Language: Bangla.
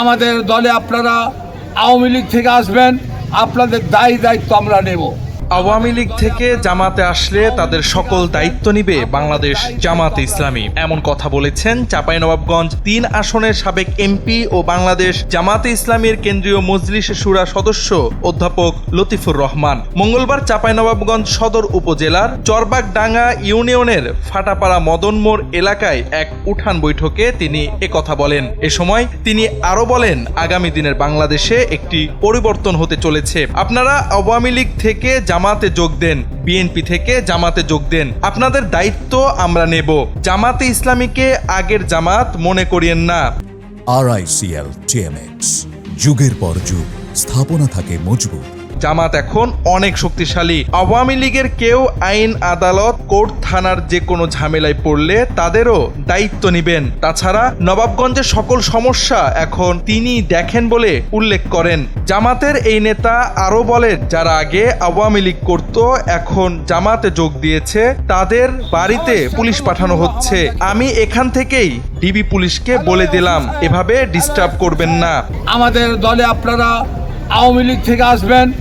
আমাদের দলে আপনারা আওয়ামী লীগ থেকে আসবেন, আপনাদের দায়িত্ব আমরা নেব। আওয়ামী লীগ থেকে জামাতে আসলে তাদের সকল দায়িত্ব নিবে বাংলাদেশ জামাতে ইসলামী, এমন কথা বলেছেন চাঁপাইনবাবগঞ্জ ৩ আসনের সাবেক এমপি ও বাংলাদেশ জামাতে ইসলামীর কেন্দ্রীয় মজলিস শুরা সদস্য অধ্যাপক লতিফুর রহমান। মঙ্গলবার চাঁপাইনবাবগঞ্জ সদর উপজেলার চরবাগডাঙ্গা ইউনিয়নের ফাটাপাড়া মদনমোড় এলাকায় এক উঠান বৈঠকে তিনি একথা বলেন। এ সময় তিনি আরো বলেন, আগামী দিনের বাংলাদেশে একটি পরিবর্তন হতে চলেছে। আপনারা আওয়ামী লীগ থেকে জামাতে যোগ দেন, বিএনপি থেকে জামাতে যোগ দেন, আপনাদের দায়িত্ব আমরা নেব। জামাতে ইসলামীকে আগের জামাত মনে করিয়েন না। RICL TMX, যুগের পর যুগ স্থাপনা থাকে মজবুত। জামাত এখন অনেক শক্তিশালী। আওয়ামী লীগের কেউ আইন আদালত কোর্ট থানার যে কোনো ঝামেলায় পড়লে তাদেরও দায়িত্ব নিবেন। তাছাড়া নবাবগঞ্জের সকল সমস্যা এখন তিনি দেখেন বলে উল্লেখ করেন। জামাতের এই নেতা আরো বলেন, যারা আগে আওয়ামী লীগ করত এখন জামাতে যোগ দিয়েছে, তাদের বাড়িতে পুলিশ পাঠানো হচ্ছে। আমি এখান থেকেই ডিবি পুলিশকে বলে দিলাম, এভাবে ডিস্টার্ব করবেন না। আমাদের দলে আপনারা আওয়ামী লীগ থেকে আসবেন,